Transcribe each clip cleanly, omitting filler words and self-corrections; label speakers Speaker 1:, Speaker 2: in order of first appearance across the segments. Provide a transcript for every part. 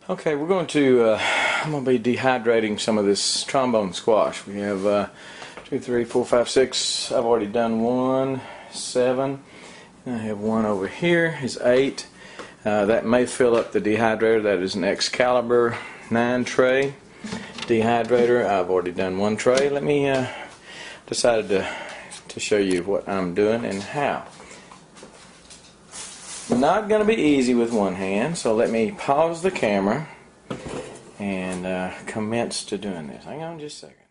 Speaker 1: Okay, we're going to, I'm going to be dehydrating some of this trombone squash. We have 2, 3, 4, 5, 6. I've already done 1, 7. And I have one over here, is 8. That may fill up the dehydrator. That is an Excalibur 9 tray dehydrator. I've already done 1 tray. Let me, decided to show you what I'm doing and how. Not going to be easy with one hand, so let me pause the camera and commence to doing this. Hang on just a second.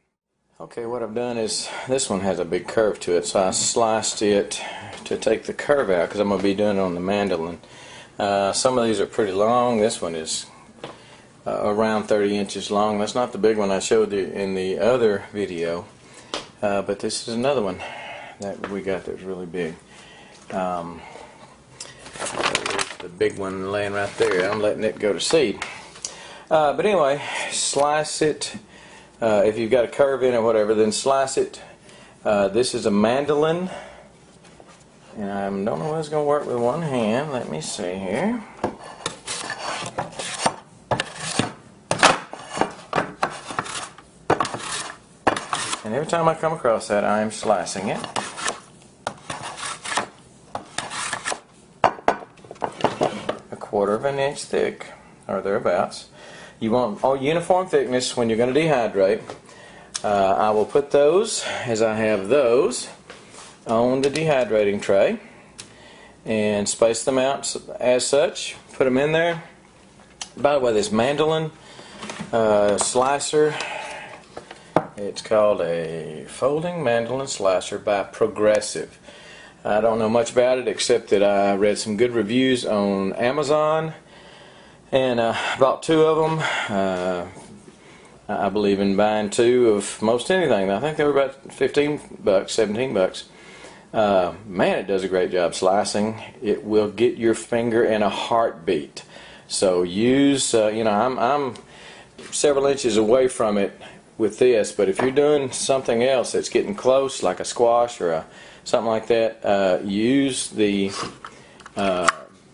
Speaker 1: Okay, what I've done is, this one has a big curve to it, so I sliced it to take the curve out because I'm going to be doing it on the mandolin. Some of these are pretty long. This one is around 30 inches long. That's not the big one I showed you in the other video, but this is another one that we got that's really big. The big one laying right there. I'm letting it go to seed. But anyway, slice it. If you've got a curve in it or whatever, then slice it. This is a mandolin, and I don't know whether it's going to work with one hand. Let me see here. And every time I come across that, I'm slicing it. Quarter of an inch thick, or thereabouts. You want all uniform thickness when you're going to dehydrate. I will put those, as I have those, on the dehydrating tray and space them out as such. Put them in there. By the way, this mandolin slicer, it's called a folding mandolin slicer by Progressive. I don't know much about it except that I read some good reviews on Amazon and bought 2 of them. I believe in buying 2 of most anything. I think they were about $15, $17. Man, it does a great job slicing. It will get your finger in a heartbeat. So use, you know, I'm several inches away from it with this, but if you're doing something else that's getting close, like a squash or something like that, use the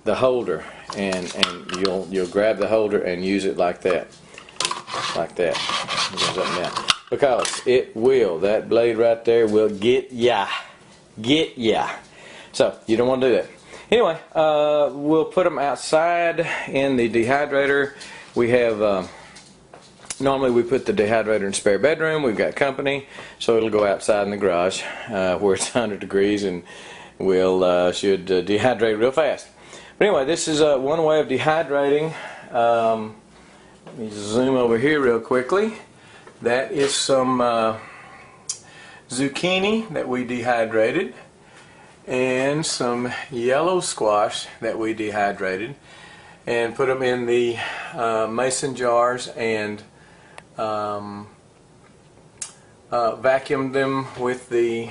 Speaker 1: holder, and you'll grab the holder and use it like that, it goes up and down, because it will, that blade right there will get ya. So you don't want to do that. Anyway, we'll put them outside in the dehydrator. We have normally we put the dehydrator in the spare bedroom. We've got company, so it'll go outside in the garage where it's 100 degrees, and we'll should dehydrate real fast. But anyway, this is one way of dehydrating. Let me zoom over here real quickly. That is some zucchini that we dehydrated, and some yellow squash that we dehydrated, and put them in the mason jars and vacuumed them with the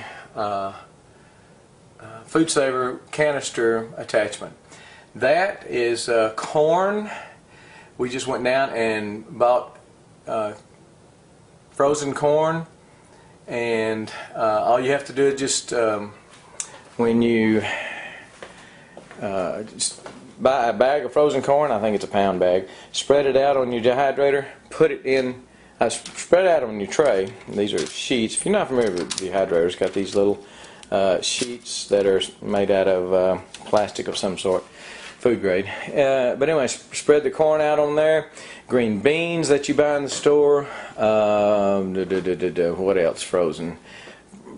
Speaker 1: food saver canister attachment. That is corn. We just went down and bought frozen corn, and all you have to do is just when you just buy a bag of frozen corn, I think it's a pound bag, spread it out on your dehydrator, put it in, spread it out on your tray. These are sheets. If you're not familiar with dehydrators, it's got these little sheets that are made out of plastic of some sort, food grade. But anyway, spread the corn out on there. Green beans that you buy in the store. What else frozen?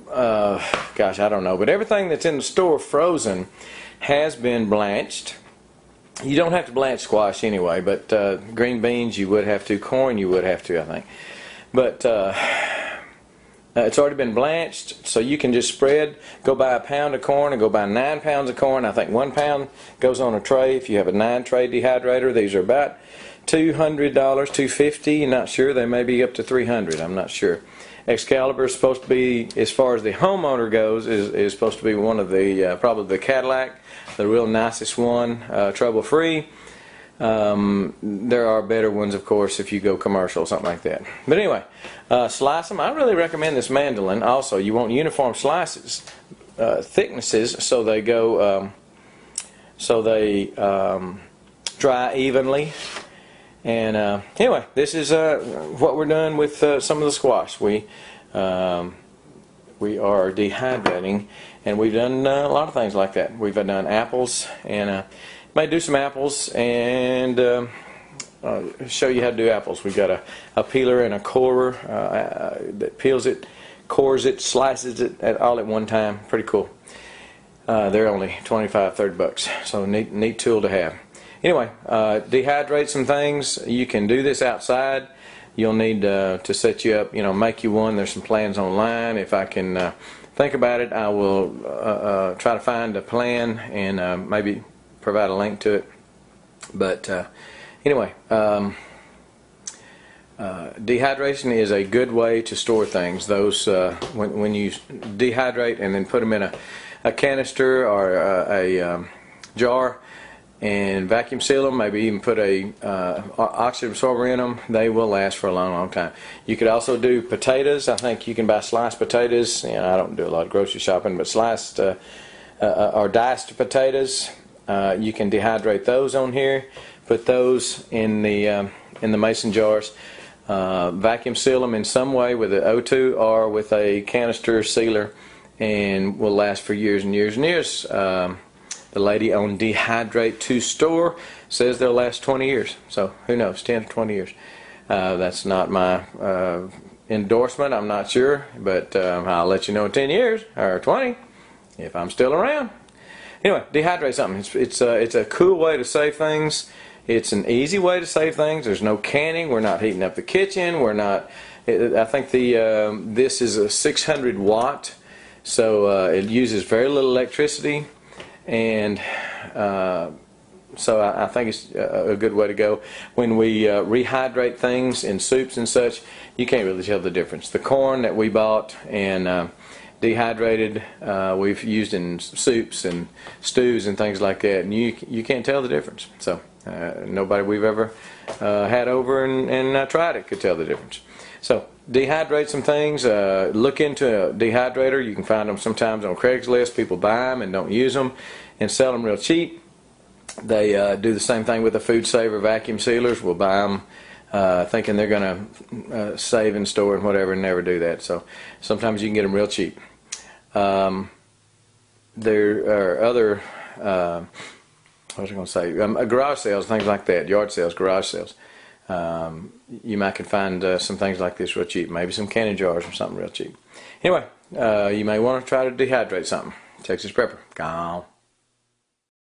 Speaker 1: Gosh, I don't know. But everything that's in the store frozen has been blanched. You don't have to blanch squash anyway, but green beans you would have to, corn you would have to, I think. But it's already been blanched, so you can just spread, go buy a pound of corn and go buy 9 pounds of corn. I think 1 pound goes on a tray. If you have a 9 tray dehydrator, these are about $200, $250. Not sure. They may be up to $300. I'm not sure. Excalibur is supposed to be, as far as the homeowner goes, is supposed to be one of the probably the Cadillac, the real nicest one, trouble-free. There are better ones, of course, if you go commercial, something like that. But anyway, slice them. I really recommend this mandolin. Also, you want uniform slices, thicknesses, so they go, dry evenly. And anyway, this is what we're doing with some of the squash. We are dehydrating, and we've done a lot of things like that. We've done apples, and may do some apples, and show you how to do apples. We've got a peeler and a corer that peels it, cores it, slices it all at one time. Pretty cool. They're only 25, 30 bucks, so neat tool to have. Anyway, dehydrate some things. You can do this outside. You'll need to set you up, make you one. There's some plans online. If I can think about it, I will try to find a plan and maybe provide a link to it. But anyway, dehydration is a good way to store things. Those when you dehydrate and then put them in a canister or a jar and vacuum seal them, maybe even put a oxygen absorber in them, they will last for a long time. You could also do potatoes. I think you can buy sliced potatoes. I don't do a lot of grocery shopping, but sliced or diced potatoes, you can dehydrate those on here. Put those in the mason jars. Vacuum seal them in some way with an O2 or with a canister sealer, and will last for years and years and years. The lady on Dehydrate to Store says they'll last 20 years. So who knows, 10 or 20 years. That's not my endorsement, I'm not sure, but I'll let you know in 10 years or 20 if I'm still around. Anyway, dehydrate something. It's a cool way to save things. It's an easy way to save things. There's no canning. We're not heating up the kitchen. We're not. I think this is a 600 watt, so it uses very little electricity, and so I think it's a good way to go. When we rehydrate things in soups and such, you can't really tell the difference. The corn that we bought and dehydrated, we've used in soups and stews and things like that, and you can't tell the difference. So nobody we've ever had over and tried it could tell the difference. So dehydrate some things. Look into a dehydrator. You can find them sometimes on Craigslist. People buy them and don't use them and sell them real cheap. They do the same thing with the food saver vacuum sealers. We'll buy them thinking they're going to save and store and whatever, and never do that. So sometimes you can get them real cheap. There are other what was I going to say? Garage sales, things like that. Yard sales, garage sales. You might can find some things like this real cheap. Maybe some canning jars or something real cheap. Anyway, you may want to try to dehydrate something. Texas Prepper, gone.